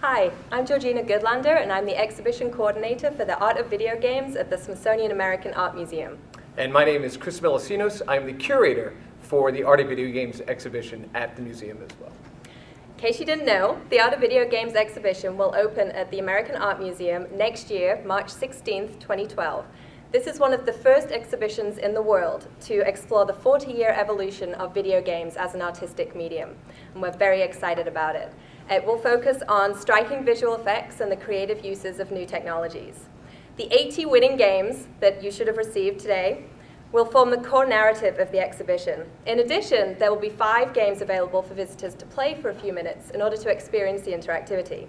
Hi, I'm Georgina Goodlander, and I'm the exhibition coordinator for the Art of Video Games at the Smithsonian American Art Museum. And my name is Chris Melasinos. I'm the curator for the Art of Video Games exhibition at the museum as well. In case you didn't know, the Art of Video Games exhibition will open at the American Art Museum next year, March 16th, 2012. This is one of the first exhibitions in the world to explore the 40-year evolution of video games as an artistic medium, and we're very excited about it. It will focus on striking visual effects and the creative uses of new technologies. The 80 winning games that you should have received today will form the core narrative of the exhibition. In addition, there will be 5 games available for visitors to play for a few minutes in order to experience the interactivity.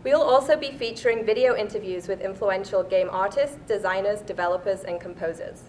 We will also be featuring video interviews with influential game artists, designers, developers, and composers.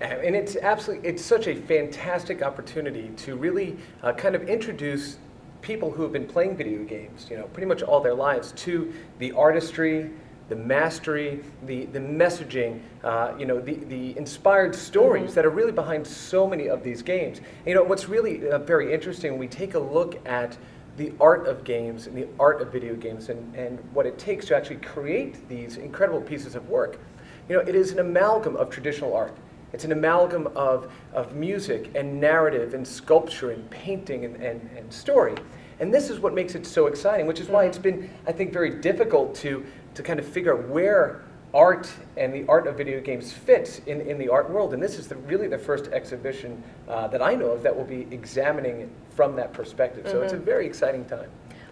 And it's such a fantastic opportunity to really kind of introduce people who have been playing video games, pretty much all their lives, to the artistry, the mastery, the messaging, the inspired stories that are really behind so many of these games. What's really very interesting when we take a look at the art of games and the art of video games and what it takes to actually create these incredible pieces of work. It is an amalgam of traditional art. It's an amalgam of music and narrative and sculpture and painting and story. And this is what makes it so exciting, which is why it's been, I think, very difficult to kind of figure out where art and the art of video games fits in the art world. And this is really the first exhibition that I know of that will be examining it from that perspective. So it's a very exciting time.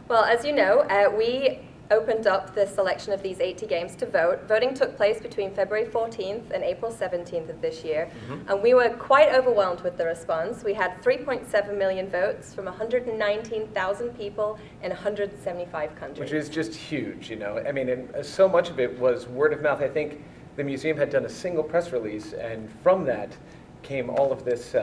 Well, as you know, we opened up the selection of these 80 games to vote. Voting took place between February 14th and April 17th of this year, and we were quite overwhelmed with the response. We had 3.7 million votes from 119,000 people in 175 countries. Which is just huge, I mean, and so much of it was word of mouth. I think the museum had done a single press release, and from that came all of this,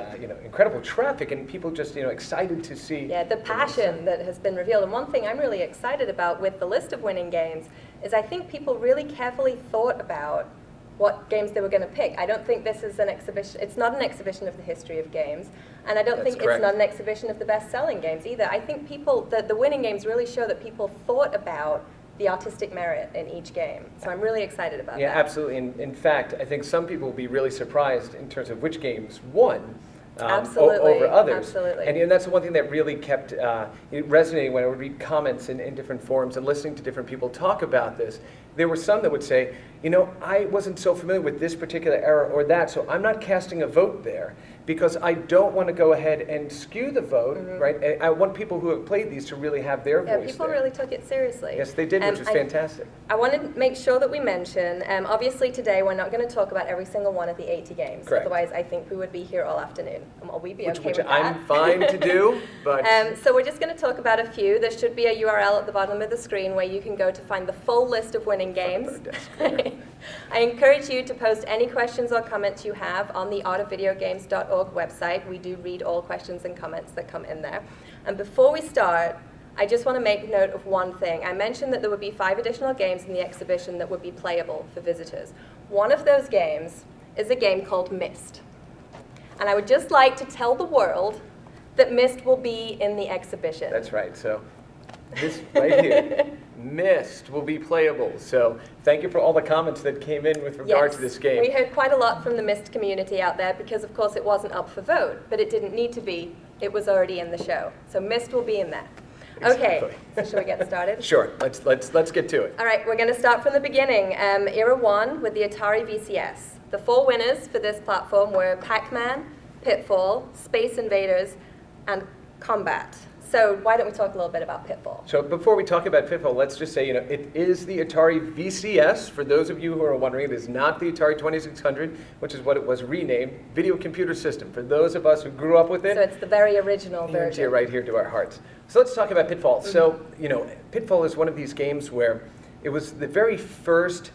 incredible traffic and people just, excited to see. Yeah, the passion that has been revealed. And one thing I'm really excited about with the list of winning games is I think people really carefully thought about what games they were going to pick. I don't think this is an exhibition. It's not an exhibition of the history of games, and I don't think it's not an exhibition of the best-selling games either. I think the winning games really show that people thought about the artistic merit in each game. So I'm really excited about that. Yeah, absolutely. In fact, I think some people will be really surprised in terms of which games won over others. Absolutely. And that's the one thing that really kept resonating when I would read comments in different forums and listening to different people talk about this. There were some that would say, I wasn't so familiar with this particular era or that, so I'm not casting a vote there because I don't want to go ahead and skew the vote, right? I want people who have played these to really have their voice. Yeah, people really took it seriously. Yes, they did, which is fantastic. I want to make sure that we mention, obviously today we're not going to talk about every single one of the 80 games. Correct. Otherwise, I think we would be here all afternoon. Will we be okay with that? I'm fine to do, but... So we're just going to talk about a few. There should be a URL at the bottom of the screen where you can go to find the full list of winning games. I encourage you to post any questions or comments you have on the artofvideogames.org website. We do read all questions and comments that come in there. And before we start, I just want to make note of one thing. I mentioned that there would be 5 additional games in the exhibition that would be playable for visitors. One of those games is a game called Myst. And I would just like to tell the world that Myst will be in the exhibition. That's right. So this right here, Myst will be playable. So thank you for all the comments that came in with regard to this game. We heard quite a lot from the Myst community out there because, of course, it wasn't up for vote, but it didn't need to be. It was already in the show. So Myst will be in there. Exactly. Okay, so shall we get started? Sure, let's get to it. All right, we're going to start from the beginning. Era 1 with the Atari VCS. The 4 winners for this platform were Pac-Man, Pitfall, Space Invaders, and Combat. So why don't we talk a little bit about Pitfall? So before we talk about Pitfall, let's just say, it is the Atari VCS. For those of you who are wondering, it is not the Atari 2600, which is what it was renamed, Video Computer System. For those of us who grew up with it. So it's the very original version. Right here to our hearts. So let's talk about Pitfall. So, Pitfall is one of these games where it was the very first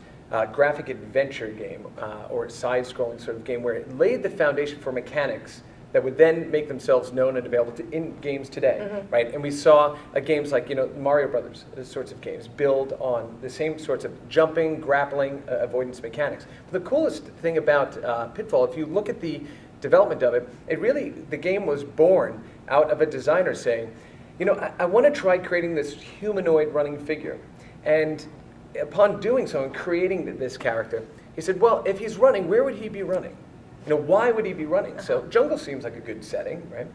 graphic adventure game, or side-scrolling sort of game, where it laid the foundation for mechanics that would then make themselves known and available in games today, right? And we saw games like, Mario Brothers, those sorts of games, build on the same sorts of jumping, grappling, avoidance mechanics. But the coolest thing about Pitfall, if you look at the development of it, the game was born out of a designer saying, I want to try creating this humanoid running figure. And upon doing so and creating this character, he said, well, if he's running, where would he be running? Why would he be running? So jungle seems like a good setting, right?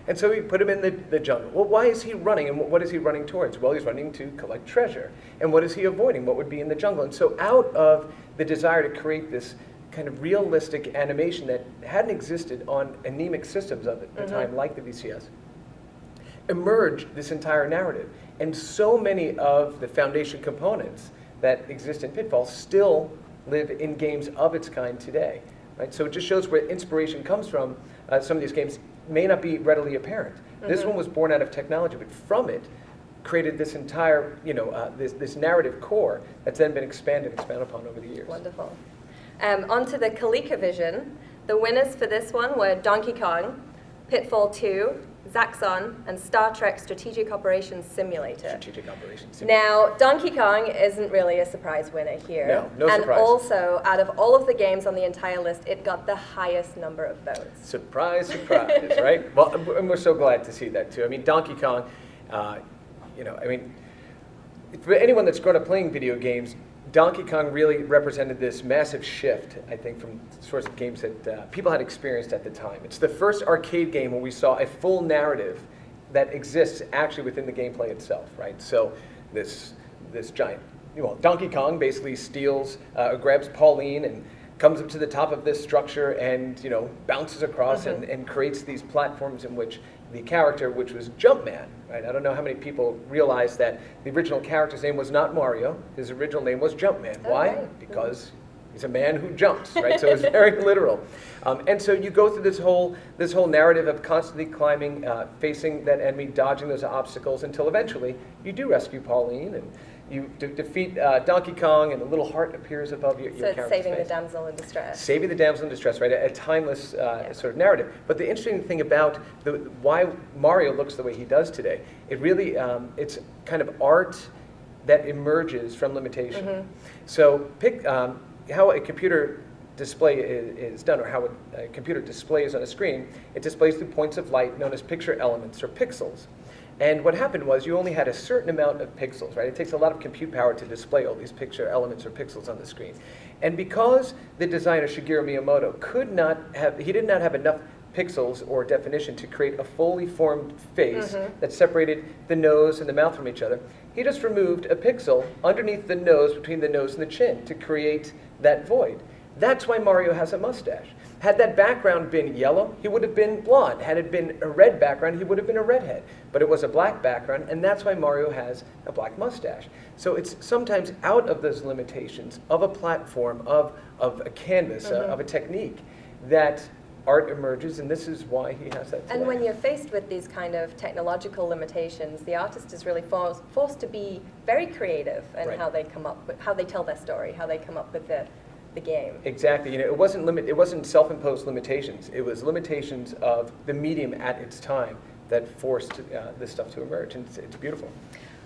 And so we put him in the jungle. Well, why is he running, and what is he running towards? Well, he's running to collect treasure. And what is he avoiding? What would be in the jungle? And so out of the desire to create this kind of realistic animation that hadn't existed on anemic systems of the time, like the VCS, emerged this entire narrative. And so many of the foundation components that exist in Pitfall still live in games of its kind today. Right? So it just shows where inspiration comes from. Some of these games may not be readily apparent. This one was born out of technology, but from it created this entire, this narrative core that's then been expanded upon over the years. Wonderful. Onto the ColecoVision. The winners for this one were Donkey Kong, Pitfall 2, Zaxxon, and Star Trek Strategic Operations Simulator. Strategic Operations Simulator. Now, Donkey Kong isn't really a surprise winner here. No surprise. And also, out of all of the games on the entire list, it got the highest number of votes. Surprise, surprise, right? Well, and we're so glad to see that, too. I mean, Donkey Kong, for anyone that's grown up playing video games, Donkey Kong really represented this massive shift, I think, from sorts of games that people had experienced at the time. It's the first arcade game where we saw a full narrative that exists actually within the gameplay itself, right? So this giant, Donkey Kong basically grabs Pauline and comes up to the top of this structure and, bounces across and creates these platforms in which the character, which was Jumpman, right? I don't know how many people realize that the original character's name was not Mario. His original name was Jumpman. Why? Right. Because he's a man who jumps, right? So it's very literal. And so you go through this whole narrative of constantly climbing, facing that enemy, dodging those obstacles until eventually you do rescue Pauline and you defeat Donkey Kong, and a little heart appears above your character's face. So it's saving the damsel in distress. Saving the damsel in distress, right? A timeless sort of narrative. But the interesting thing about why Mario looks the way he does today, it really, it's kind of art that emerges from limitation. So pick how a computer display is done, or how a computer displays on a screen. It displays through points of light known as picture elements or pixels. And what happened was you only had a certain amount of pixels, right? It takes a lot of compute power to display all these picture elements or pixels on the screen. And because the designer, Shigeru Miyamoto, he did not have enough pixels or definition to create a fully formed face that separated the nose and the mouth from each other, he just removed a pixel underneath the nose, between the nose and the chin, to create that void. That's why Mario has a mustache. Had that background been yellow, he would have been blonde. Had it been a red background, he would have been a redhead. But it was a black background, and that's why Mario has a black mustache. So it's sometimes out of those limitations of a platform, of a canvas, of a technique, that art emerges, and this is why he has that today. And when you're faced with these kind of technological limitations, the artist is really forced to be very creative in how they come up with, how they tell their story, how they come up with the game. Exactly. It wasn't self-imposed limitations. It was limitations of the medium at its time that forced this stuff to emerge, and it's beautiful.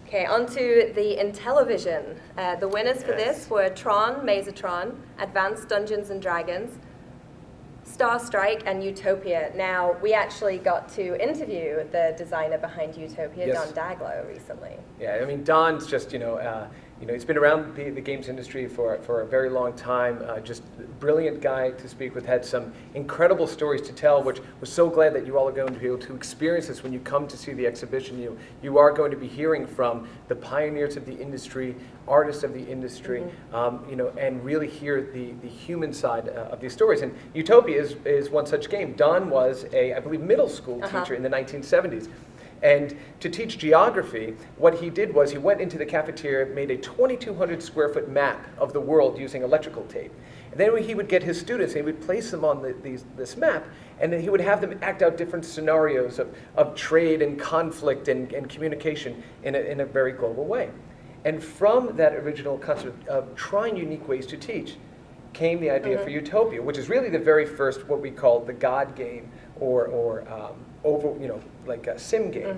Okay, on to the Intellivision. The winners for this were Tron, Mazatron, Advanced Dungeons and Dragons, Star Strike, and Utopia. Now, we actually got to interview the designer behind Utopia, Don Daglow, recently. Yeah, I mean, Don's just, he's been around the games industry for a very long time. Just a brilliant guy to speak with. Had some incredible stories to tell, which we're so glad that you all are going to be able to experience this when you come to see the exhibition. You are going to be hearing from the pioneers of the industry, artists of the industry, and really hear the human side of these stories. And Utopia is one such game. Don was I believe, middle school teacher in the 1970s. And to teach geography, what he did was he went into the cafeteria, made a 2,200 square foot map of the world using electrical tape. And then he would get his students and he would place them on this map, and then he would have them act out different scenarios of trade and conflict and communication in a very global way. And from that original concept of trying unique ways to teach came the idea for Utopia, which is really the very first what we call the God game, or like a sim game.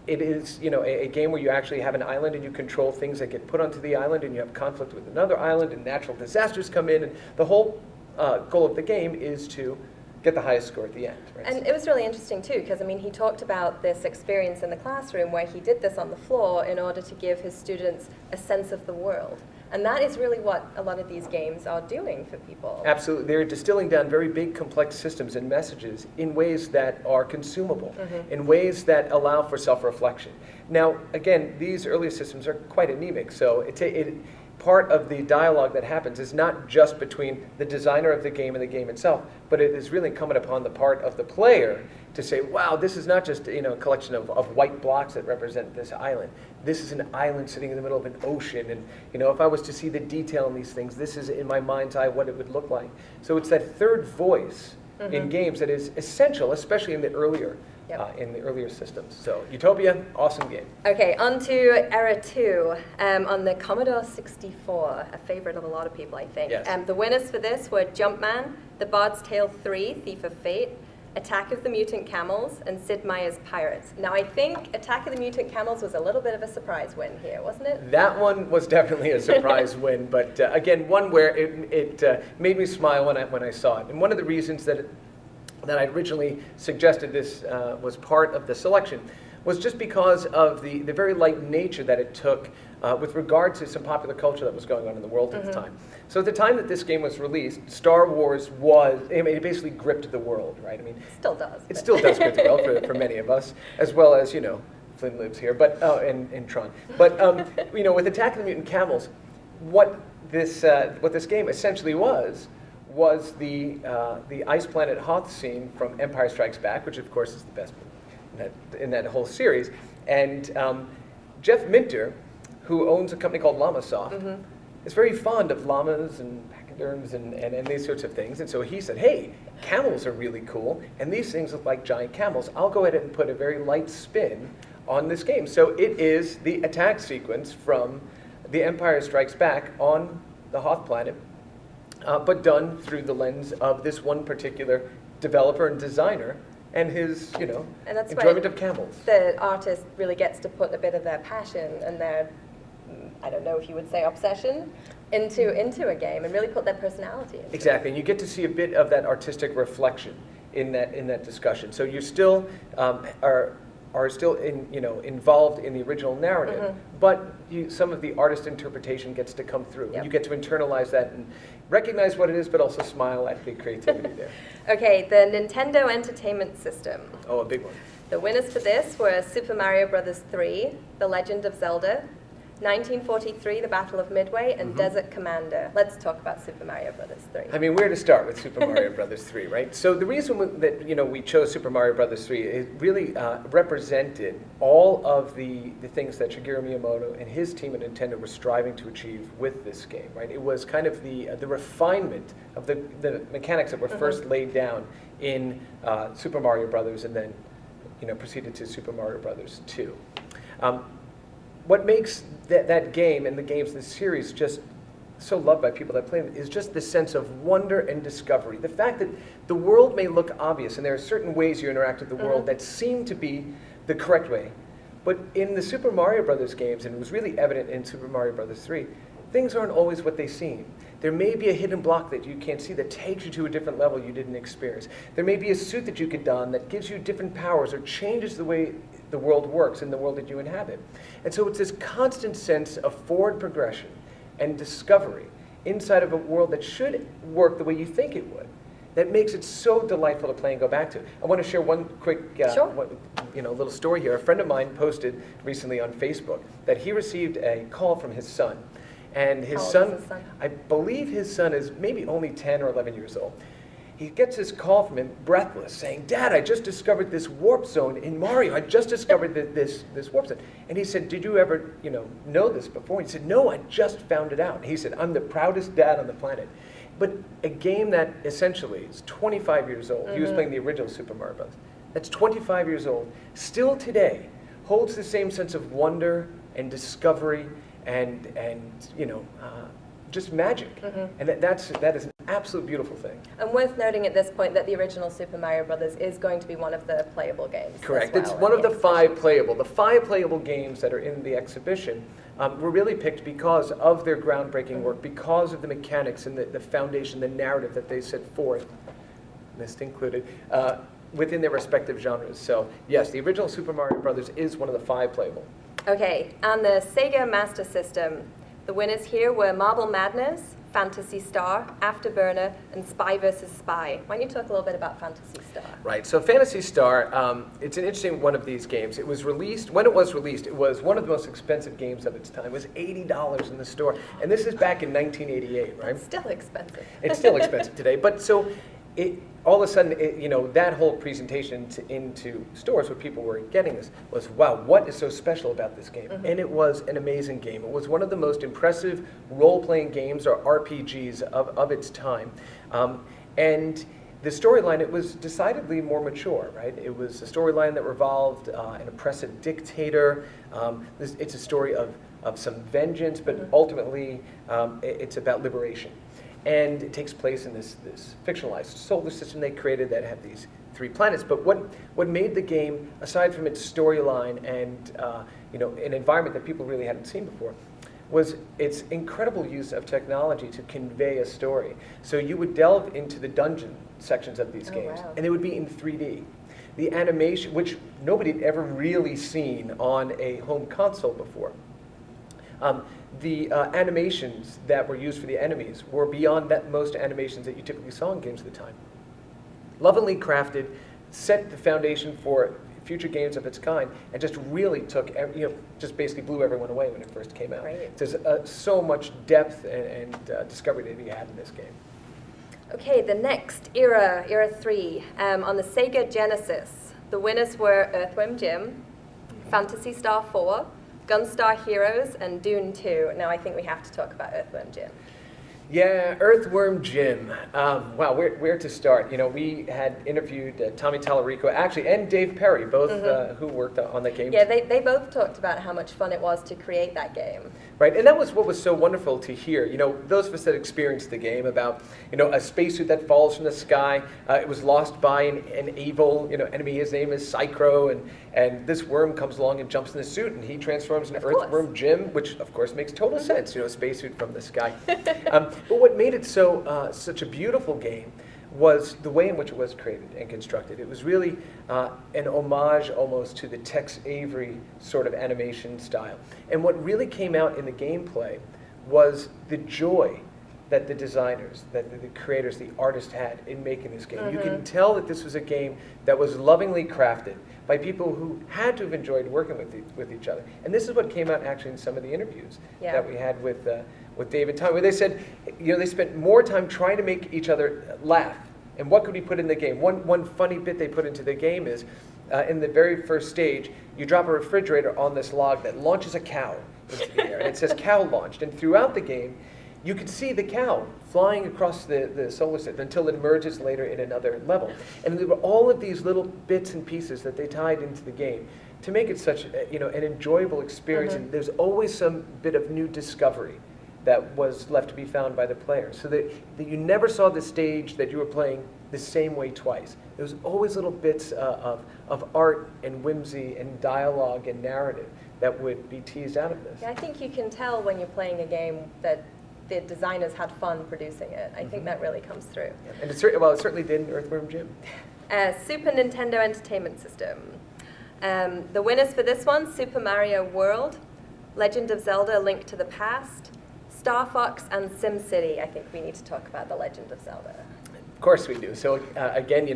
It is, a game where you actually have an island and you control things that get put onto the island, and you have conflict with another island, and natural disasters come in, and the whole goal of the game is to get the highest score at the end. Right? And it was really interesting too, because I mean, he talked about this experience in the classroom where he did this on the floor in order to give his students a sense of the world. And that is really what a lot of these games are doing for people. Absolutely. They're distilling down very big, complex systems and messages in ways that are consumable, in ways that allow for self-reflection. Now, again, these earlier systems are quite anemic, so part of the dialogue that happens is not just between the designer of the game and the game itself, but it is really incumbent upon the part of the player to say, wow, this is not just a collection of white blocks that represent this island. This is an island sitting in the middle of an ocean, and if I was to see the detail in these things, this is in my mind's eye what it would look like. So it's that third voice in games that is essential, especially in the earlier systems. So Utopia, awesome game. Okay, on to Era 2 on the Commodore 64, a favorite of a lot of people, I think. Yes. The winners for this were Jumpman, The Bard's Tale 3, Thief of Fate, Attack of the Mutant Camels, and Sid Meier's Pirates. Now, I think Attack of the Mutant Camels was a little bit of a surprise win here, wasn't it? That one was definitely a surprise win, but again, one where it made me smile when I saw it. And one of the reasons that I originally suggested this was part of the selection was just because of the very light nature that it took with regard to some popular culture that was going on in the world at the time. So at the time that this game was released, Star Wars it basically gripped the world, right? I mean, still does. It still does grip the world for many of us, as well as, Flynn lives here, but and Tron. But with Attack of the Mutant Camels, what this game essentially was the ice planet Hoth scene from Empire Strikes Back, which of course is the best in that whole series. And Jeff Minter, who owns a company called Llamasoft, is very fond of llamas and pachyderms and these sorts of things. And so he said, hey, camels are really cool, and these things look like giant camels. I'll go ahead and put a very light spin on this game. So it is the attack sequence from The Empire Strikes Back on the Hoth planet, but done through the lens of this one particular developer and designer and his, and that's enjoyment of camels. The artist really gets to put a bit of their passion and their, I don't know if you would say obsession, into a game and really put their personality into Exactly, and you get to see a bit of that artistic reflection in that discussion. So you still are still involved in the original narrative, but some of the artist interpretation gets to come through. And you get to internalize that and recognize what it is, but also smile at the creativity there. Okay, the Nintendo Entertainment System. Oh, a big one. The winners for this were Super Mario Bros. 3, The Legend of Zelda, 1943, The Battle of Midway, and Desert Commander. Let's talk about Super Mario Bros. 3. I mean, where to start with Super Mario Bros. 3, right? So the reason that we chose Super Mario Bros. 3, it really represented all of the things that Shigeru Miyamoto and his team at Nintendo were striving to achieve with this game, right? It was kind of the refinement of the mechanics that were first laid down in Super Mario Bros. And then proceeded to Super Mario Bros. 2. What makes that game and the games in this series just so loved by people that play them is just this sense of wonder and discovery. The fact that the world may look obvious, and there are certain ways you interact with the world that seem to be the correct way, but in the Super Mario Brothers games, and it was really evident in Super Mario Brothers 3, things aren't always what they seem. There may be a hidden block that you can't see that takes you to a different level you didn't experience. There may be a suit that you could don that gives you different powers or changes the way the world works in the world that you inhabit. And so it's this constant sense of forward progression and discovery inside of a world that should work the way you think it would, that makes it so delightful to play and go back to. I want to share one quick little story here. A friend of mine posted recently on Facebook that he received a call from his son. And his son, I believe his son is maybe only 10 or 11 years old. He gets this call from him, breathless, saying, Dad, I just discovered this warp zone in Mario. I just discovered this warp zone. And he said, did you ever know this before? And he said, no, I just found it out. And he said, I'm the proudest dad on the planet. But a game that essentially is 25 years old, he was playing the original Super Mario Bros. That's 25 years old, still today holds the same sense of wonder and discovery and just magic. And that is an absolute beautiful thing. And worth noting at this point that the original Super Mario Brothers is going to be one of the playable games. Correct. It's one of the 5 playable. The 5 playable games that are in the exhibition were really picked because of their groundbreaking work, because of the mechanics and the foundation, the narrative that they set forth mist included, within their respective genres. So yes, the original Super Mario Brothers is one of the 5 playable. Okay, on the Sega Master System, the winners here were Marble Madness, Phantasy Star, Afterburner, and Spy vs. Spy. Why don't you talk a little bit about Phantasy Star? Right, so Phantasy Star, it's an interesting one of these games. It was released, when it was released, it was one of the most expensive games of its time. It was $80 in the store, and this is back in 1988, right? It's still expensive. It's still expensive today, but so all of a sudden, that whole presentation into stores where people were getting this was, wow, what is so special about this game? Mm-hmm. And it was an amazing game. It was one of the most impressive role-playing games or RPGs of its time. And the storyline, it was decidedly more mature, right? It was a storyline that revolved an oppressive dictator. It's a story of some vengeance, but Mm-hmm. ultimately it's about liberation. And it takes place in this fictionalized solar system they created that have these 3 planets. But what made the game, aside from its storyline and an environment that people really hadn't seen before, was its incredible use of technology to convey a story. So you would delve into the dungeon sections of these games, wow. and they would be in 3D. The animation, which nobody had ever really seen on a home console before. The animations that were used for the enemies were beyond most animations that you typically saw in games at the time. Lovingly crafted, set the foundation for future games of its kind, and just really took, just basically blew everyone away when it first came out. Right. There's so much depth and discovery to be had in this game. Okay, the next era 3, on the Sega Genesis, the winners were Earthworm Jim, Phantasy Star 4, Gunstar Heroes, and Dune 2. Now I think we have to talk about Earthworm Jim. Yeah, Earthworm Jim. Wow, where to start? We had interviewed Tommy Tallarico, actually, and Dave Perry, both who worked on the game. Yeah, they both talked about how much fun it was to create that game. Right, and that was what was so wonderful to hear. Those of us that experienced the game about, a spacesuit that falls from the sky. It was lost by an evil, enemy. His name is Psychro, and this worm comes along and jumps in the suit, and he transforms into Earthworm Jim, which of course makes total sense. A spacesuit from the sky. But what made it such a beautiful game was the way in which it was created and constructed. It was really an homage almost to the Tex Avery sort of animation style. And what really came out in the gameplay was the joy that the designers, that the creators, the artists had in making this game. You can tell that this was a game that was lovingly crafted by people who had to have enjoyed working with each other. And this is what came out actually in some of the interviews that we had with Dave and Tom, where they said, they spent more time trying to make each other laugh. And what could we put in the game? One funny bit they put into the game is, in the very first stage, you drop a refrigerator on this log that launches a cow into the air. And it says cow launched. And throughout the game, you could see the cow flying across the solar system until it emerges later in another level. And there were all of these little bits and pieces that they tied into the game to make it such an enjoyable experience. And there's always some bit of new discovery that was left to be found by the player. So that you never saw the stage that you were playing the same way twice. There was always little bits of art and whimsy and dialogue and narrative that would be teased out of this. Yeah, I think you can tell when you're playing a game that the designers had fun producing it. I think that really comes through. Yeah. And it certainly did in Earthworm Jim. Super Nintendo Entertainment System. The winners for this one, Super Mario World, Legend of Zelda: Link to the Past, Star Fox, and SimCity. I think we need to talk about The Legend of Zelda. Of course we do. So again,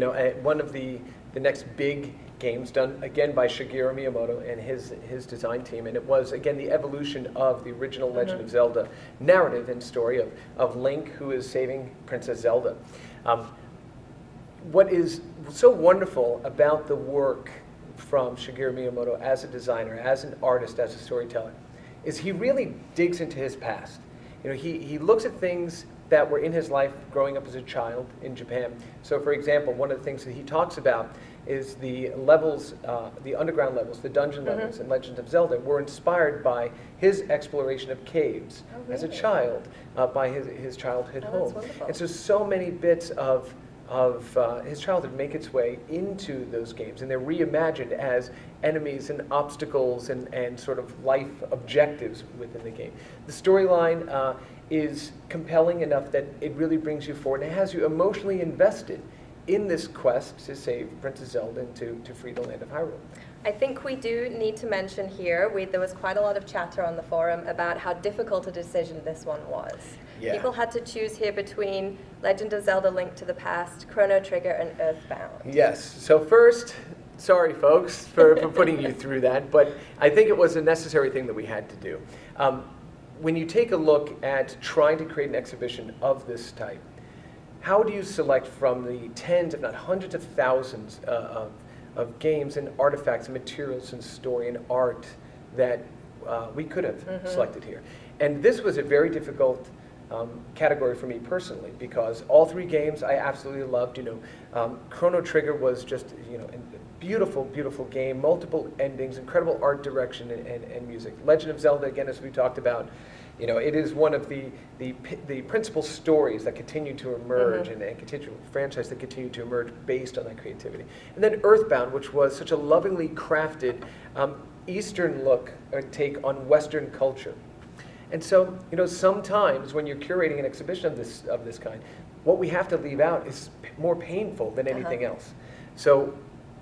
one of the next big games done again by Shigeru Miyamoto and his design team, and it was again the evolution of the original Legend of Zelda narrative and story of Link, who is saving Princess Zelda. What is so wonderful about the work from Shigeru Miyamoto as a designer, as an artist, as a storyteller, is he really digs into his past. He looks at things that were in his life growing up as a child in Japan. So for example, one of the things that he talks about is the levels, the underground levels, the dungeon levels in Legend of Zelda were inspired by his exploration of caves as a child, by his childhood home. And so many bits of his childhood make its way into those games, and they're reimagined as enemies and obstacles and sort of life objectives within the game. The storyline is compelling enough that it really brings you forward and it has you emotionally invested in this quest to save Princess Zelda and to free the land of Hyrule. I think we do need to mention here, there was quite a lot of chatter on the forum about how difficult a decision this one was. Yeah. People had to choose here between Legend of Zelda: Link to the Past, Chrono Trigger, and Earthbound. Yes. So first, sorry folks for putting you through that, but I think it was a necessary thing that we had to do. When you take a look at trying to create an exhibition of this type, how do you select from the tens, if not hundreds of thousands of games and artifacts and materials and story and art that we could have selected here? And this was a very difficult category for me personally, because all three games I absolutely loved. Chrono Trigger was just a beautiful, beautiful game, multiple endings, incredible art direction and music. Legend of Zelda, again, as we talked about, it is one of the principal stories that continue to emerge and continue franchise that continue to emerge based on that creativity. And then Earthbound, which was such a lovingly crafted Eastern look or take on Western culture. And so, sometimes when you're curating an exhibition of this kind, what we have to leave out is more painful than anything else. So,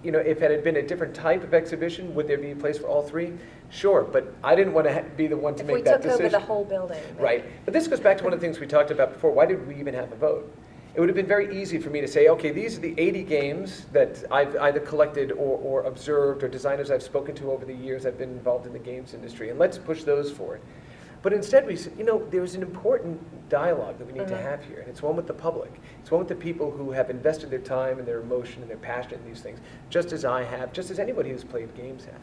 if it had been a different type of exhibition, would there be a place for all three? Sure, but I didn't want to be the one to make that decision. If we took over the whole building. Right. But this goes back to one of the things we talked about before. Why did we even have a vote? It would have been very easy for me to say, okay, these are the 80 games that I've either collected or observed, or designers I've spoken to over the years I've been involved in the games industry, and let's push those forward. But instead we said, there's an important dialogue that we need to have here, and it's one with the public. It's one with the people who have invested their time and their emotion and their passion in these things, just as I have, just as anybody who's played games have.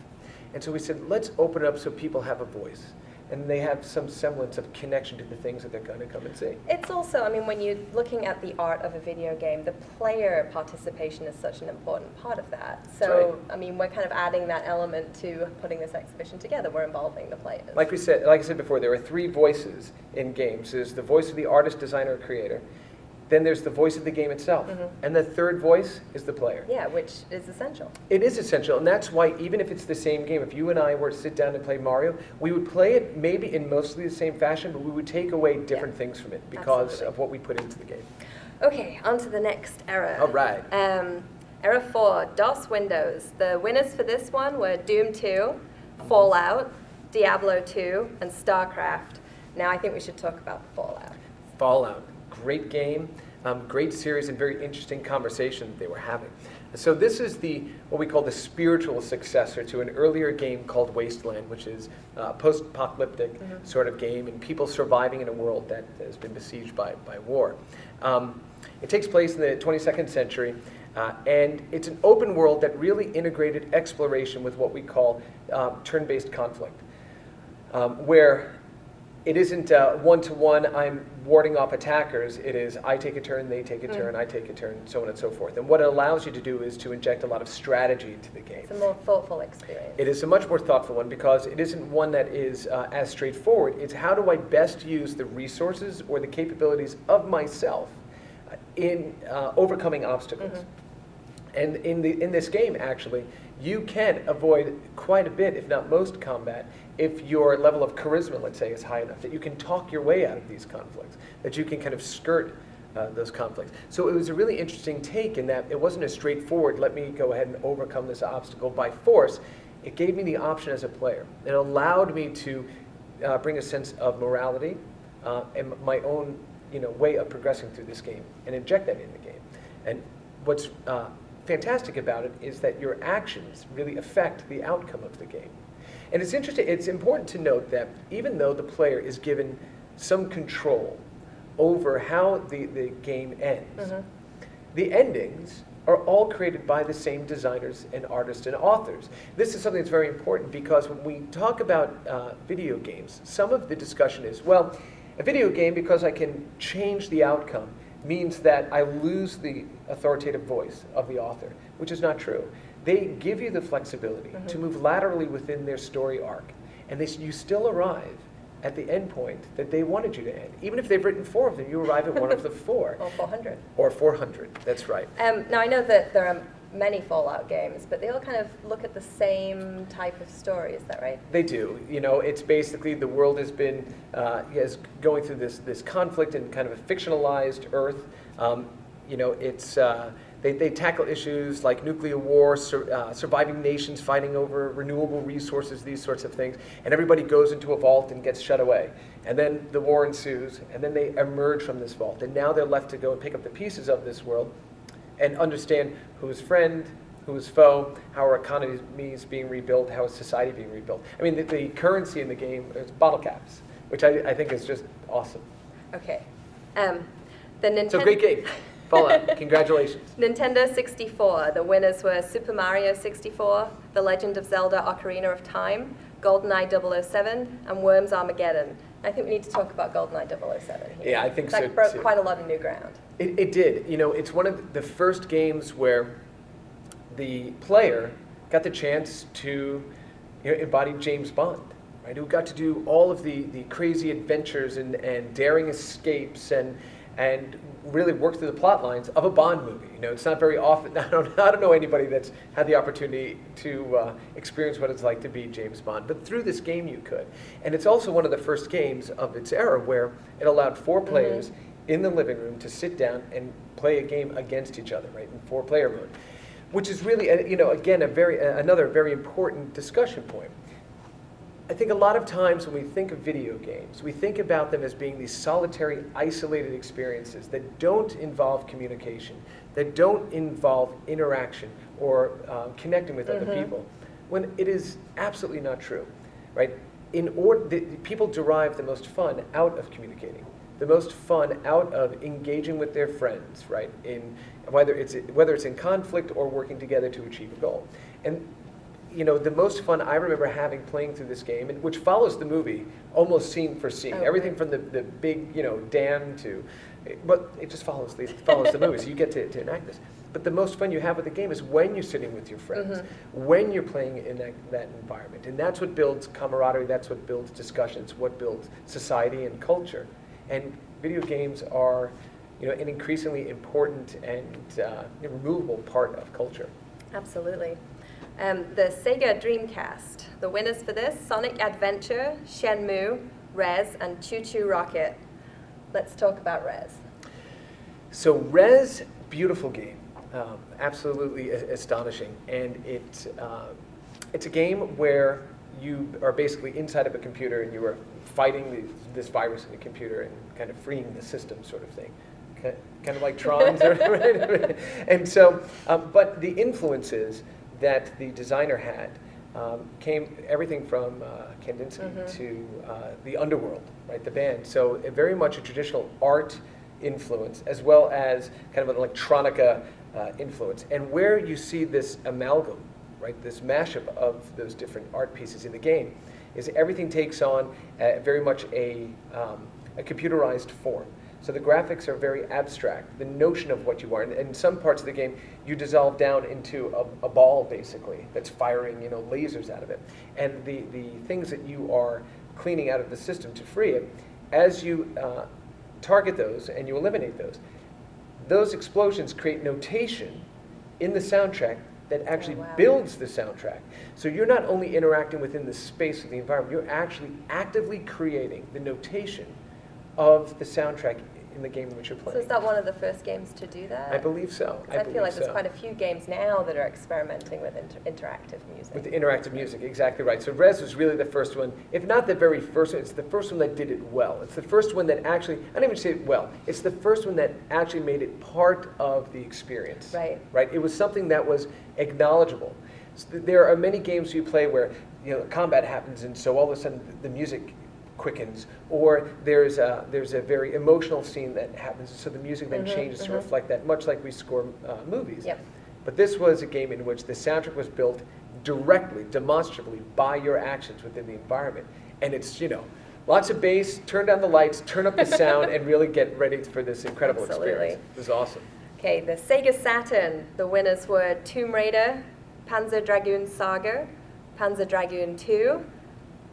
And so we said, let's open it up so people have a voice, and they have some semblance of connection to the things that they're going to come and see. It's also, when you're looking at the art of a video game, the player participation is such an important part of that. So, right. We're kind of adding that element to putting this exhibition together. We're involving the players. Like I said before, there are three voices in games. There's the voice of the artist, designer, or creator. Then there's the voice of the game itself. And the third voice is the player. Yeah, which is essential. It is essential, and that's why even if it's the same game, if you and I were to sit down and play Mario, we would play it maybe in mostly the same fashion, but we would take away different things from it because of what we put into the game. Okay, on to the next era. All right. Era 4, DOS Windows. The winners for this one were Doom 2, Fallout, Diablo 2, and StarCraft. Now I think we should talk about Fallout. Fallout. Great game, great series, and very interesting conversation that they were having. So this is what we call the spiritual successor to an earlier game called Wasteland, which is a post-apocalyptic sort of game, and people surviving in a world that has been besieged by war. It takes place in the 22nd century, and it's an open world that really integrated exploration with what we call turn-based conflict, where it isn't one-to-one, I'm warding off attackers. It is, I take a turn, they take a turn, I take a turn, so on and so forth. And what it allows you to do is to inject a lot of strategy into the game. It's a more thoughtful experience. It is a much more thoughtful one because it isn't one that is as straightforward. It's how do I best use the resources or the capabilities of myself in overcoming obstacles. And in this game, actually, you can avoid quite a bit, if not most, combat if your level of charisma, let's say, is high enough that you can talk your way out of these conflicts, that you can kind of skirt those conflicts. So it was a really interesting take in that it wasn't a straightforward, let me go ahead and overcome this obstacle by force. It gave me the option as a player. It allowed me to bring a sense of morality and my own way of progressing through this game and inject that in the game. And what's fantastic about it is that your actions really affect the outcome of the game. And it's interesting, it's important to note that even though the player is given some control over how the game ends, the endings are all created by the same designers and artists and authors. This is something that's very important because when we talk about video games, some of the discussion is, well, a video game, because I can change the outcome, means that I lose the authoritative voice of the author, which is not true. They give you the flexibility to move laterally within their story arc, and you still arrive at the end point that they wanted you to end. Even if they've written 4 of them, you arrive at one of the 4. Or 400. Or 400, that's right. Now I know that there are many Fallout games, but they all kind of look at the same type of story, is that right? They do. It's basically the world has been going through this conflict in kind of a fictionalized Earth. They tackle issues like nuclear war, surviving nations fighting over renewable resources, these sorts of things. And everybody goes into a vault and gets shut away. And then the war ensues, and then they emerge from this vault. And now they're left to go and pick up the pieces of this world and understand who is friend, who is foe, how our economy is being rebuilt, how is society being rebuilt. I mean, the currency in the game is bottle caps, which I think is just awesome. Okay. The Nintendo. So great game. Fallout. Congratulations. Nintendo 64. The winners were Super Mario 64, The Legend of Zelda Ocarina of Time, GoldenEye 007, and Worms Armageddon. I think we need to talk about GoldenEye 007 here. Yeah, I think so, that broke too. quite a lot of new ground. It did. You know, it's one of the first games where the player got the chance to embody James Bond, right? Who got to do all of the crazy adventures and daring escapes and really work through the plot lines of a Bond movie. You know, it's not very often. I don't know anybody that's had the opportunity to experience what it's like to be James Bond. But through this game, you could. And it's also one of the first games of its era where it allowed 4 players in the living room to sit down and play a game against each other, right, in 4-player mode, which is really, again, another very important discussion point. I think a lot of times when we think of video games, we think about them as being these solitary, isolated experiences that don't involve communication, that don't involve interaction or connecting with other people, when it is absolutely not true, right? People derive the most fun out of communicating, the most fun out of engaging with their friends, right? Whether it's in conflict or working together to achieve a goal. And the most fun I remember having playing through this game, which follows the movie almost scene for scene, everything from the big dam to, but it just follows the movie, so you get to enact this. But the most fun you have with the game is when you're sitting with your friends, when you're playing in that environment, and that's what builds camaraderie, that's what builds discussions, what builds society and culture. And video games are, an increasingly important and removable part of culture. Absolutely. The Sega Dreamcast. The winners for this, Sonic Adventure, Shenmue, Rez, and Choo Choo Rocket. Let's talk about Rez. So Rez, beautiful game. Absolutely astonishing. And it's a game where you are basically inside of a computer and you are fighting this virus in the computer and kind of freeing the system sort of thing. Kind of like Tron. And so, but the influences that the designer had came everything from Kandinsky to the Underworld, right, the band. So very much a traditional art influence as well as kind of an electronica influence. And where you see this amalgam, right, this mashup of those different art pieces in the game, is everything takes on very much a computerized form. So the graphics are very abstract, the notion of what you are. And in some parts of the game, you dissolve down into a ball, basically, that's firing lasers out of it. And the things that you are cleaning out of the system to free it, as you target those and you eliminate those explosions create notation in the soundtrack that actually builds the soundtrack. So you're not only interacting within the space of the environment, you're actually actively creating the notation of the soundtrack in the game in which you're playing. So is that one of the first games to do that? I believe so. I feel like there's quite a few games now that are experimenting with interactive music. With the interactive music, exactly right. So Rez was really the first one, if not the very first one, it's the first one that did it well. It's the first one that actually, I don't even say it well, it's the first one that actually made it part of the experience. Right. Right? It was something that was acknowledgeable. So there are many games you play where combat happens and so all of a sudden the music quickens, or there's a very emotional scene that happens, so the music then changes to reflect that, much like we score movies. Yep. But this was a game in which the soundtrack was built directly, demonstrably, by your actions within the environment. And it's, lots of bass, turn down the lights, turn up the sound, and really get ready for this incredible experience. It was awesome. Okay, the Sega Saturn. The winners were Tomb Raider, Panzer Dragoon Saga, Panzer Dragoon 2,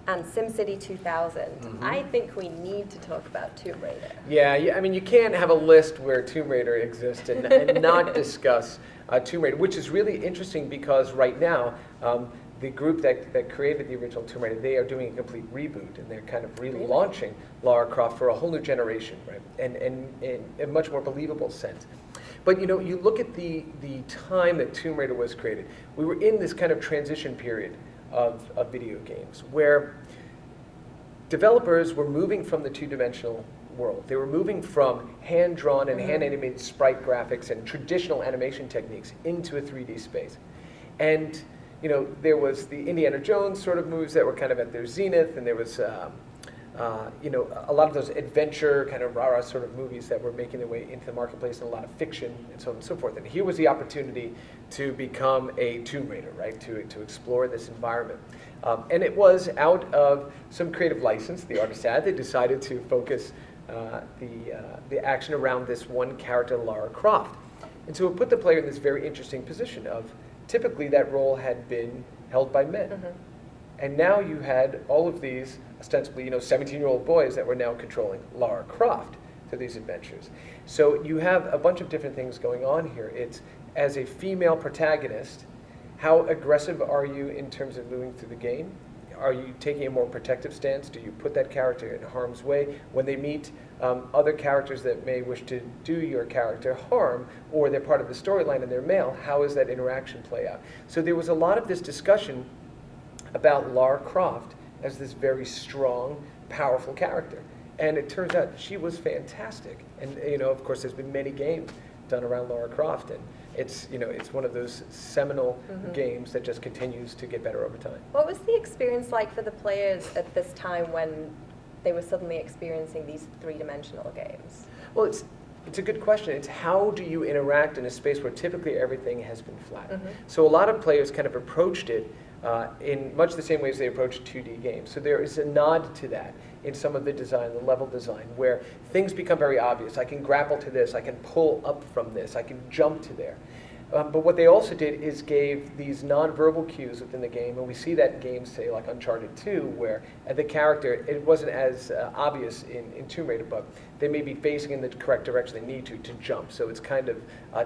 and SimCity 2000. I think we need to talk about Tomb Raider. Yeah, I mean, you can't have a list where Tomb Raider exists and not discuss Tomb Raider, which is really interesting because right now, the group that created the original Tomb Raider, they are doing a complete reboot, and they're kind of relaunching Lara Croft for a whole new generation, right? And in a much more believable sense. But you know, you look at the time that Tomb Raider was created, we were in this kind of transition period of video games where developers were moving from the two-dimensional world. They were moving from hand-drawn and hand-animated sprite graphics and traditional animation techniques into a 3D space. And you know, there was the Indiana Jones sort of movies that were kind of at their zenith, and there was you know, a lot of those adventure kind of rah-rah sort of movies that were making their way into the marketplace, and a lot of fiction and so on and so forth. And here was the opportunity to become a Tomb Raider, right? To explore this environment. And it was out of some creative license the artist had. They decided to focus the action around this one character, Lara Croft. And so it put the player in this very interesting position of, typically that role had been held by men. And now you had all of these ostensibly, you know, 17-year-old boys that were now controlling Lara Croft through these adventures. So you have a bunch of different things going on here. It's, as a female protagonist, how aggressive are you in terms of moving through the game? Are you taking a more protective stance? Do you put that character in harm's way? When they meet other characters that may wish to do your character harm, or they're part of the storyline and they're male, how does that interaction play out? So there was a lot of this discussion about Lara Croft as this very strong, powerful character. And it turns out she was fantastic. And you know, of course, there's been many games done around Lara Croft, and it's, you know, it's one of those seminal games that just continues to get better over time. What was the experience like for the players at this time when they were suddenly experiencing these three-dimensional games? Well, it's a good question. It's how do you interact in a space where typically everything has been flat? So a lot of players kind of approached it in much the same way as they approach 2D games. So there is a nod to that in some of the design, the level design, where things become very obvious. I can grapple to this, I can pull up from this, I can jump to there. But what they also did is gave these nonverbal cues within the game, and we see that in games, say, like Uncharted 2, where the character, it wasn't as obvious in Tomb Raider, but they may be facing in the correct direction they need to jump. So it's kind of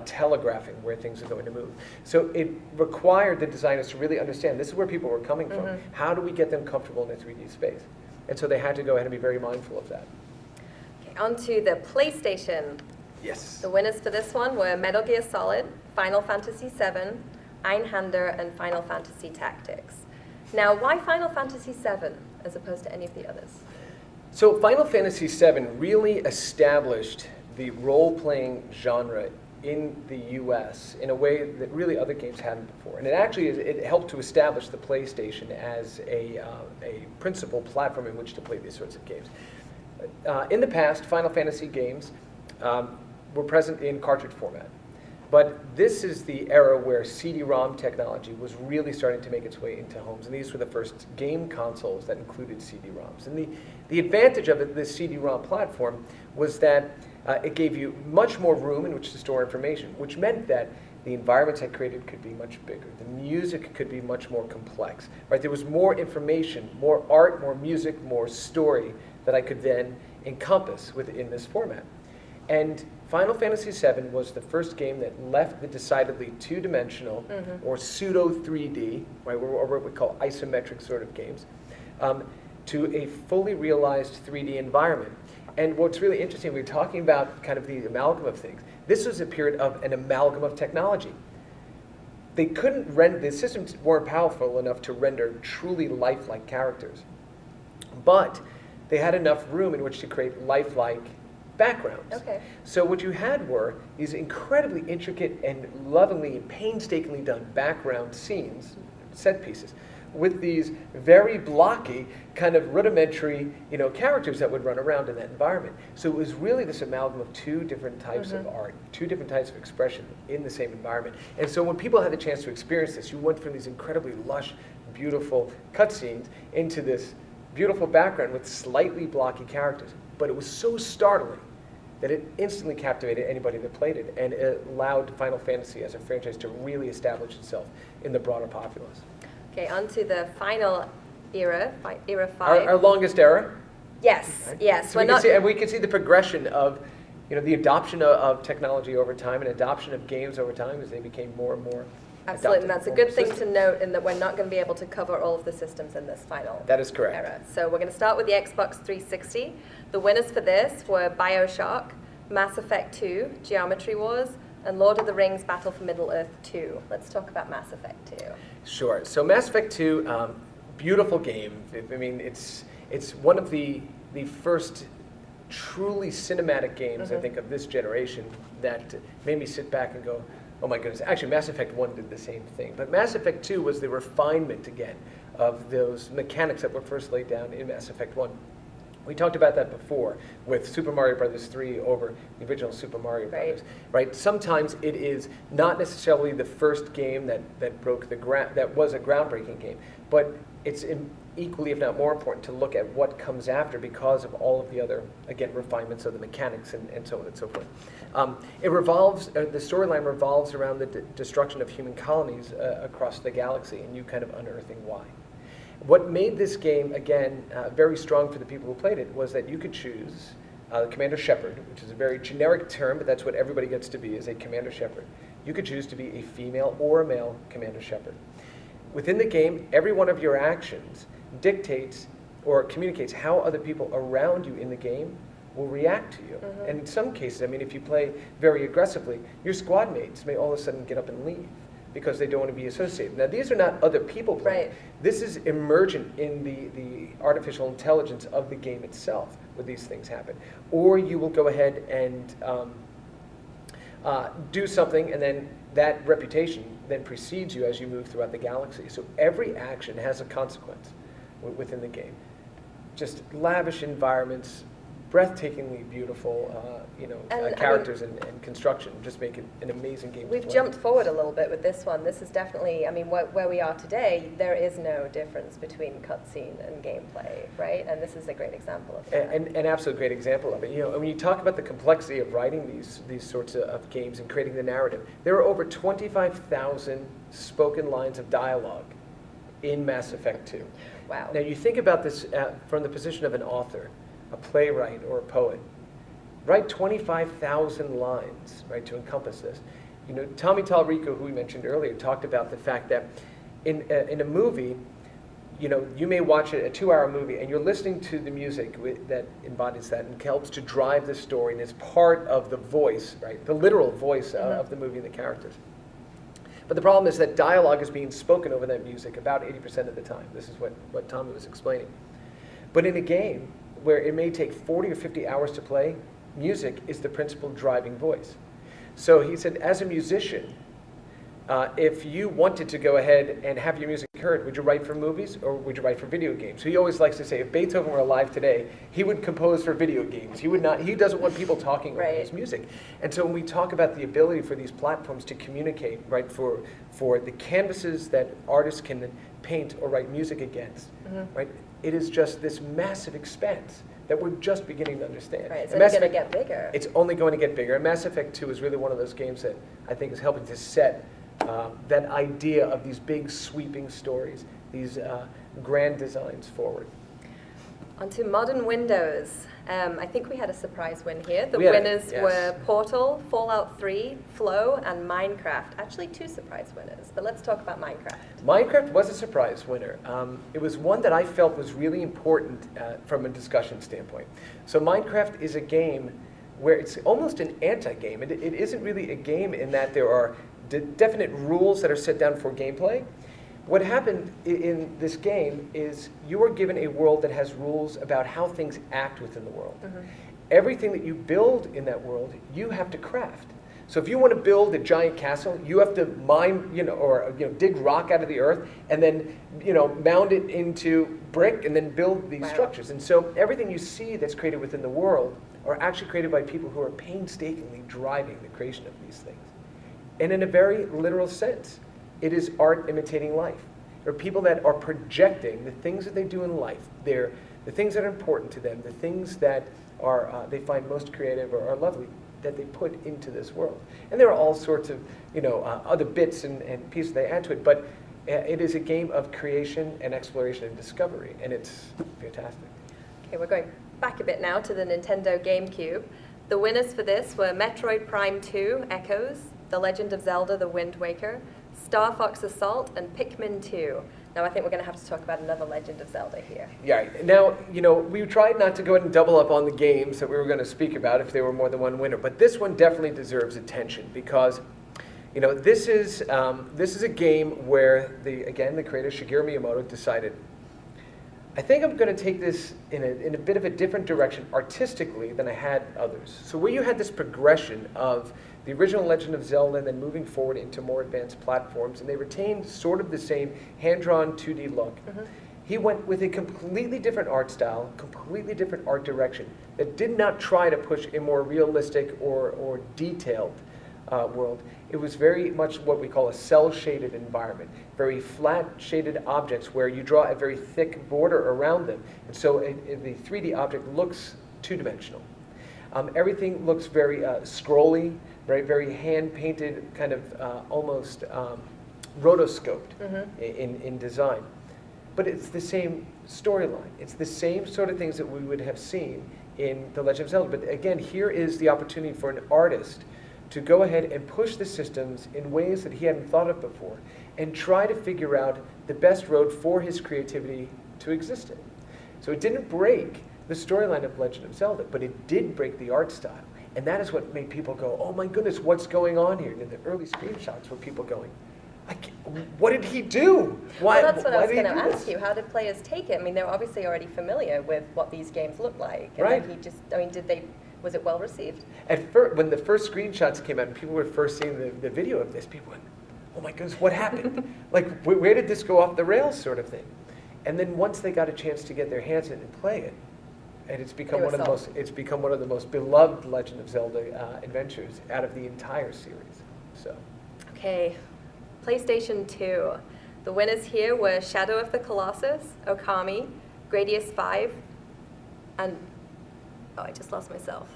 telegraphing where things are going to move. So it required the designers to really understand this is where people were coming from. How do we get them comfortable in a 3D space? And so they had to go ahead and be very mindful of that. Okay, on to the PlayStation. Yes. The winners for this one were Metal Gear Solid, Final Fantasy VII, Einhander, and Final Fantasy Tactics. Now, why Final Fantasy VII as opposed to any of the others? So Final Fantasy VII really established the role-playing genre in the US in a way that really other games hadn't before. And it actually it helped to establish the PlayStation as a principal platform in which to play these sorts of games. In the past, Final Fantasy games were present in cartridge format. But this is the era where CD-ROM technology was really starting to make its way into homes. And these were the first game consoles that included CD-ROMs. And the advantage of this CD-ROM platform was that it gave you much more room in which to store information, which meant that the environments I created could be much bigger. The music could be much more complex. Right? There was more information, more art, more music, more story that I could then encompass within this format. And Final Fantasy VII was the first game that left the decidedly two-dimensional or pseudo-3D, right, or what we call isometric sort of games, to a fully realized 3D environment. And what's really interesting, we were talking about kind of the amalgam of things. This was a period of an amalgam of technology. They couldn't render, the systems weren't powerful enough to render truly lifelike characters. But they had enough room in which to create lifelike backgrounds. Okay. So what you had were these incredibly intricate and lovingly and painstakingly done background scenes, set pieces, with these very blocky, kind of rudimentary, you know, characters that would run around in that environment. So it was really this amalgam of two different types of art, two different types of expression in the same environment. And so when people had the chance to experience this, you went from these incredibly lush, beautiful cutscenes into this beautiful background with slightly blocky characters. But it was so startling that it instantly captivated anybody that played it, and it allowed Final Fantasy as a franchise to really establish itself in the broader populace. Okay, on to the final era, era 5. Our longest era. Yes, Right? yes. So we can see the progression of, you know, the adoption of technology over time and adoption of games over time as they became more and more. Absolutely, and that's a good thing to note, in that we're not going to be able to cover all of the systems in this final That is correct. era. So we're going to start with the Xbox 360. The winners for this were BioShock, Mass Effect 2, Geometry Wars, and Lord of the Rings Battle for Middle-earth 2. Let's talk about Mass Effect 2. Sure. So Mass Effect 2, beautiful game. I mean, it's one of the first truly cinematic games, I think, of this generation that made me sit back and go, oh my goodness. Actually, Mass Effect 1 did the same thing. But Mass Effect 2 was the refinement, again, of those mechanics that were first laid down in Mass Effect 1. We talked about that before with Super Mario Bros. 3 over the original Super Mario Bros. Right? Sometimes it is not necessarily the first game that broke the ground, that was a groundbreaking game, but it's equally, if not more important, to look at what comes after because of all of the other, again, refinements of the mechanics and so on and so forth. It revolves, the storyline revolves around the destruction of human colonies across the galaxy, and you kind of unearthing why. What made this game, again, very strong for the people who played it was that you could choose Commander Shepard, which is a very generic term, but that's what everybody gets to be, is a Commander Shepard. You could choose to be a female or a male Commander Shepard. Within the game, every one of your actions dictates or communicates how other people around you in the game will react to you. And in some cases, I mean, if you play very aggressively, your squad mates may all of a sudden get up and leave because they don't want to be associated. Now, these are not other people playing. This is emergent in the artificial intelligence of the game itself where these things happen. Or you will go ahead and do something, and then that reputation then precedes you as you move throughout the galaxy. So every action has a consequence within the game. Just lavish environments, breathtakingly beautiful, characters and construction just make it an amazing game. We've jumped forward a little bit with this one. This is definitely, I mean, where we are today, there is no difference between cutscene and gameplay, right? And this is a great example of that. An absolute great example of it. You know, when you talk about the complexity of writing these sorts of games and creating the narrative, there are over 25,000 spoken lines of dialogue in Mass Effect 2. Wow. Now, you think about this from the position of an author, a playwright or a poet. Write 25,000 lines, right, to encompass this. You know, Tommy Tallarico, who we mentioned earlier, talked about the fact that in a movie, you know, you may watch a 2-hour movie and you're listening to the music that embodies that and helps to drive the story and is part of the voice, right, the literal voice of the movie and the characters. But the problem is that dialogue is being spoken over that music about 80% of the time. This is what Tommy was explaining. But in a game, where it may take 40 or 50 hours to play, music is the principal driving voice. So he said, as a musician, if you wanted to go ahead and have your music heard, would you write for movies or would you write for video games? So he always likes to say, if Beethoven were alive today, he would compose for video games. He would not. He doesn't want people talking over his music. And so when we talk about the ability for these platforms to communicate, right, for the canvases that artists can paint or write music against, right, it is just this massive expanse that we're just beginning to understand. Right, it's only going to get bigger. It's only going to get bigger. And Mass Effect 2 is really one of those games that I think is helping to set that idea of these big sweeping stories, these grand designs forward. Onto modern Windows. I think we had a surprise win here. The winners were Portal, Fallout 3, Flow, and Minecraft. Actually, 2 surprise winners, but let's talk about Minecraft. Minecraft was a surprise winner. It was one that I felt was really important from a discussion standpoint. So Minecraft is a game where it's almost an anti-game. It isn't really a game in that there are definite rules that are set down for gameplay. What happened in this game is you are given a world that has rules about how things act within the world. Everything that you build in that world, you have to craft. So if you want to build a giant castle, you have to mine, dig rock out of the earth and then, mound it into brick and then build these structures. And so everything you see that's created within the world are actually created by people who are painstakingly driving the creation of these things. And in a very literal sense, it is art imitating life. There are people that are projecting the things that they do in life, the things that are important to them, the things that are they find most creative or are lovely, that they put into this world. And there are all sorts of other bits and pieces they add to it, but it is a game of creation and exploration and discovery, and it's fantastic. Okay, we're going back a bit now to the Nintendo GameCube. The winners for this were Metroid Prime 2, Echoes, The Legend of Zelda: The Wind Waker, Star Fox Assault, and Pikmin 2. Now I think we're going to have to talk about another Legend of Zelda here. Yeah, now, we tried not to go ahead and double up on the games that we were going to speak about if there were more than one winner, but this one definitely deserves attention because, this is a game where, the creator Shigeru Miyamoto decided, I think I'm going to take this in a bit of a different direction artistically than I had others. So where you had this progression of the original Legend of Zelda and then moving forward into more advanced platforms, and they retained sort of the same hand-drawn 2D look. Mm-hmm. He went with a completely different art style, completely different art direction that did not try to push a more realistic or detailed world. It was very much what we call a cel-shaded environment, very flat shaded objects where you draw a very thick border around them. And so the 3D object looks two-dimensional. Everything looks very scrolly, very hand-painted, kind of almost rotoscoped mm-hmm. in design. But it's the same storyline. It's the same sort of things that we would have seen in The Legend of Zelda. But again, here is the opportunity for an artist to go ahead and push the systems in ways that he hadn't thought of before and try to figure out the best road for his creativity to exist in. So it didn't break the storyline of Legend of Zelda, but it did break the art style. And that is what made people go, oh my goodness, what's going on here? And the early screenshots were people going, what did he do? Well, that's what I was going to ask you. How did players take it? I mean, they're obviously already familiar with what these games look like. And right. Was it well received? At first, when the first screenshots came out and people were first seeing the video of this, people went, oh my goodness, what happened? Like, where did this go off the rails sort of thing? And then once they got a chance to get their hands in and play it, and it's become one of the most beloved Legend of Zelda adventures out of the entire series. So. Okay, PlayStation 2. The winners here were Shadow of the Colossus, Okami, Gradius 5, and I just lost myself.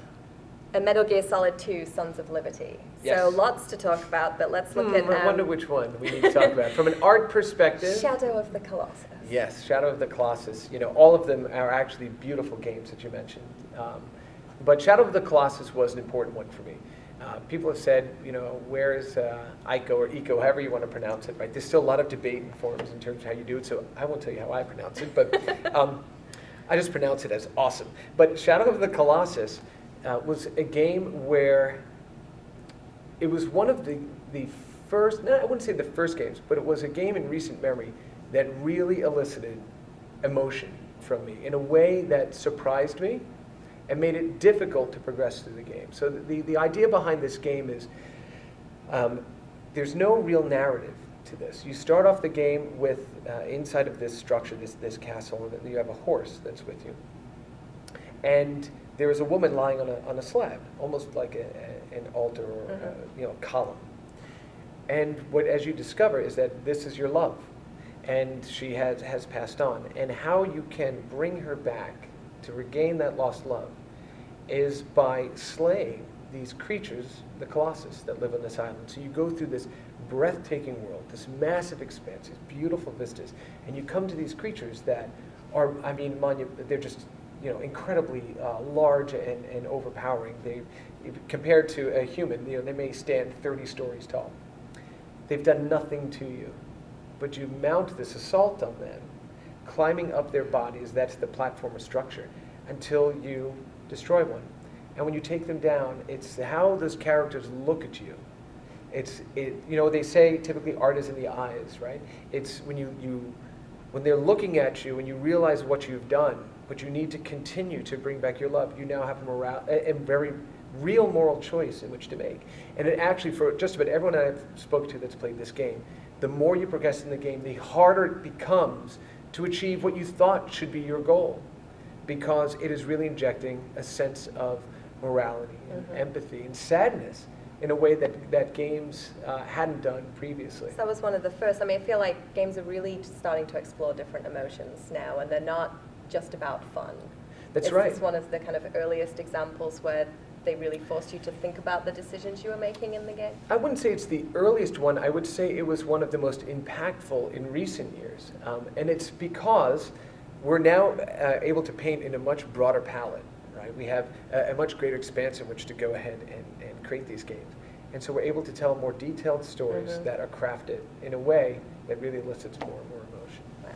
And Metal Gear Solid 2, Sons of Liberty. Yes. So lots to talk about, but let's look at... I wonder which one we need to talk about. From an art perspective... Shadow of the Colossus. Yes, Shadow of the Colossus. All of them are actually beautiful games that you mentioned. But Shadow of the Colossus was an important one for me. People have said, where is Ico or Eco, however you want to pronounce it, right? There's still a lot of debate in forums in terms of how you do it, so I won't tell you how I pronounce it, but I just pronounce it as awesome. But Shadow of the Colossus was a game where it was one of the first, I wouldn't say the first games, but it was a game in recent memory that really elicited emotion from me in a way that surprised me and made it difficult to progress through the game. So the idea behind this game is there's no real narrative to this. You start off the game with, inside of this structure, this castle, you have a horse that's with you. And there is a woman lying on a slab, almost like an altar or a column. And what, as you discover, is that this is your love. And she has passed on. And how you can bring her back to regain that lost love is by slaying these creatures, the Colossus, that live on this island. So you go through this breathtaking world, this massive expanse, these beautiful vistas, and you come to these creatures that are, they're just, incredibly large and overpowering. Compared to a human, they may stand 30 stories tall. They've done nothing to you, but you mount this assault on them, climbing up their bodies, that's the platformer structure, until you destroy one. And when you take them down, it's how those characters look at you. They say typically art is in the eyes, right? It's when they're looking at you and you realize what you've done, but you need to continue to bring back your love. You now have a very real moral choice in which to make. And it actually, for just about everyone I've spoken to that's played this game, the more you progress in the game, the harder it becomes to achieve what you thought should be your goal, because it is really injecting a sense of morality and empathy and sadness in a way that games hadn't done previously. So that was one of the first. I feel like games are really starting to explore different emotions now, and they're not just about fun. That's right. It's one of the kind of earliest examples where they really forced you to think about the decisions you were making in the game? I wouldn't say it's the earliest one. I would say it was one of the most impactful in recent years. And it's because we're now able to paint in a much broader palette, right? We have a much greater expanse in which to go ahead and create these games. And so we're able to tell more detailed stories that are crafted in a way that really elicits more and more emotion. Wow.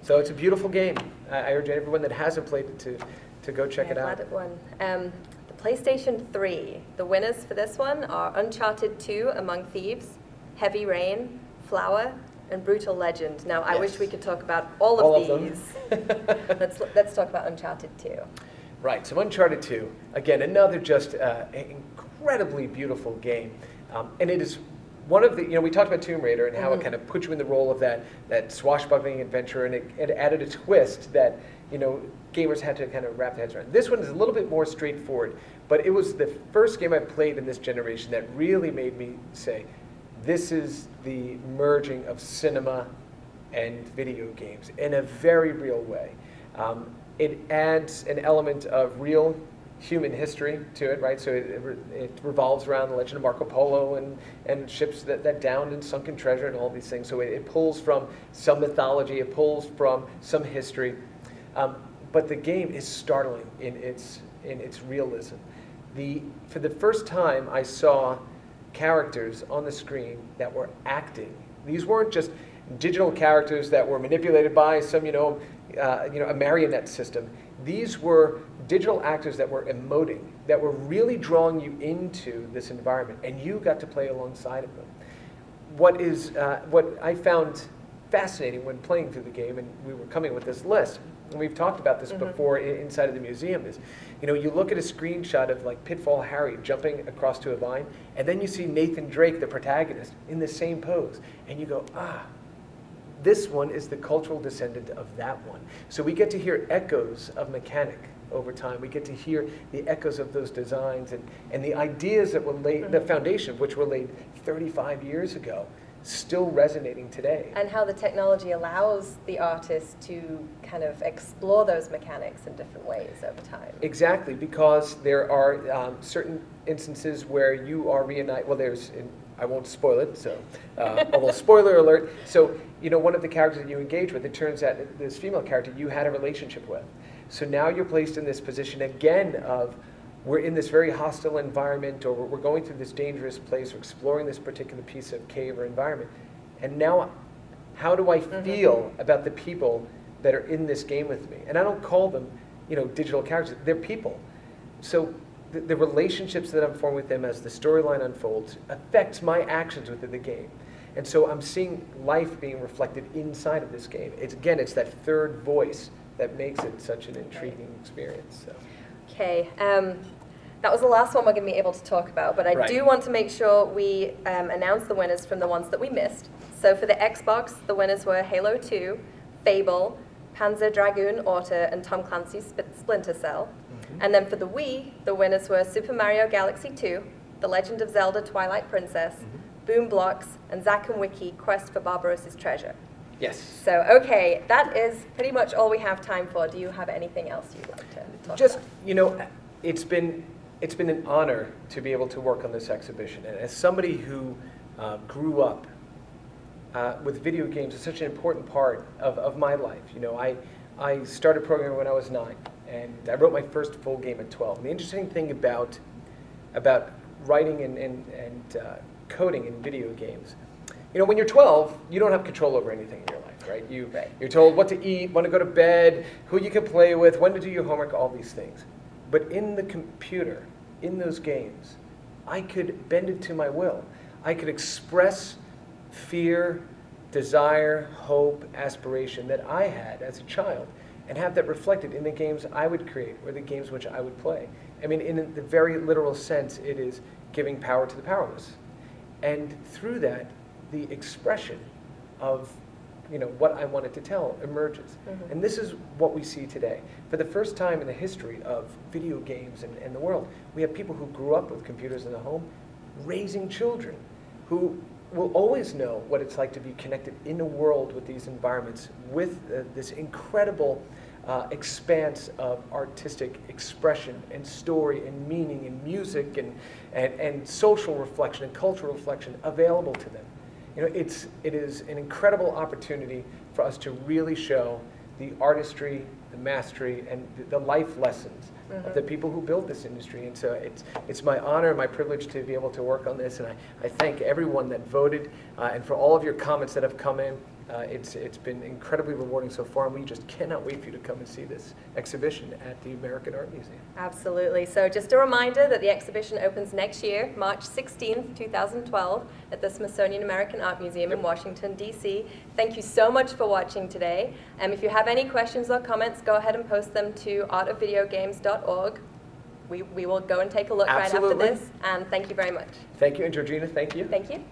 So it's a beautiful game. I urge everyone that hasn't played it to go check it out. Glad it won. The PlayStation 3, the winners for this one are Uncharted 2, Among Thieves, Heavy Rain, Flower, and Brutal Legend. Now, I wish we could talk about all of these. Let's talk about Uncharted 2. Right, so Uncharted 2, again, another just incredibly beautiful game. And it is one of the, we talked about Tomb Raider and how it kind of put you in the role of that swashbuckling adventurer, and it added a twist that, gamers had to kind of wrap their heads around. This one is a little bit more straightforward, but it was the first game I played in this generation that really made me say, this is the merging of cinema and video games in a very real way. It adds an element of real human history to it, right? So it revolves around the legend of Marco Polo and ships that downed and sunken treasure and all these things. So it pulls from some mythology, it pulls from some history. But the game is startling in its realism. For the first time, I saw characters on the screen that were acting. These weren't just digital characters that were manipulated by some, a marionette system. These were digital actors that were emoting, that were really drawing you into this environment, and you got to play alongside of them. What I found fascinating when playing through the game, and we were coming with this list, and we've talked about this before inside of the museum, is, you look at a screenshot of like Pitfall Harry jumping across to a vine, and then you see Nathan Drake, the protagonist, in the same pose, and you go, this one is the cultural descendant of that one. So we get to hear echoes of Mechanic over time. We get to hear the echoes of those designs and the ideas that were laid, the foundation of which were laid 35 years ago, still resonating today. And how the technology allows the artist to kind of explore those mechanics in different ways over time. Exactly, because there are certain instances where you are reunited. Well, I won't spoil it, so, although spoiler alert. So, one of the characters that you engage with, it turns out this female character you had a relationship with. So now you're placed in this position again of, we're in this very hostile environment, or we're going through this dangerous place, or exploring this particular piece of cave or environment. And now, how do I feel about the people that are in this game with me? And I don't call them, digital characters. They're people. So the relationships that I'm forming with them as the storyline unfolds affects my actions within the game. And so I'm seeing life being reflected inside of this game. It's that third voice that makes it such an intriguing experience. So. Okay, that was the last one we're going to be able to talk about, but I do want to make sure we announce the winners from the ones that we missed. So for the Xbox, the winners were Halo 2, Fable, Panzer Dragoon Auto, and Tom Clancy's Splinter Cell. And then for the Wii, the winners were Super Mario Galaxy 2, The Legend of Zelda Twilight Princess, Boom Blocks, and Zack and Wiki Quest for Barbarossa's Treasure. Yes. So, okay, that is pretty much all we have time for. Do you have anything else you'd like to talk about? It's been an honor to be able to work on this exhibition. And as somebody who grew up with video games, it's such an important part of my life. I started programming when I was 9, and I wrote my first full game at 12. And the interesting thing about writing and coding in video games, when you're 12, you don't have control over anything in your life, right? You're told what to eat, when to go to bed, who you can play with, when to do your homework, all these things. But in the computer, in those games, I could bend it to my will. I could express fear, desire, hope, aspiration that I had as a child, and have that reflected in the games I would create or the games which I would play. I mean, in the very literal sense, it is giving power to the powerless. And through that, the expression of what I wanted to tell emerges. And this is what we see today. For the first time in the history of video games and the world, we have people who grew up with computers in the home raising children who will always know what it's like to be connected in a world with these environments, with this incredible expanse of artistic expression and story and meaning and music and social reflection and cultural reflection available to them. It is an incredible opportunity for us to really show the artistry, the mastery, and the life lessons of the people who build this industry. And so it's my honor and my privilege to be able to work on this, and I thank everyone that voted, and for all of your comments that have come in. It's been incredibly rewarding so far, and we just cannot wait for you to come and see this exhibition at the American Art Museum. Absolutely. So just a reminder that the exhibition opens next year, March 16th, 2012, at the Smithsonian American Art Museum in Washington, D.C. Thank you so much for watching today. If you have any questions or comments, go ahead and post them to artofvideogames.org. We will go and take a look right after this. And thank you very much. Thank you, and Georgina, thank you. Thank you.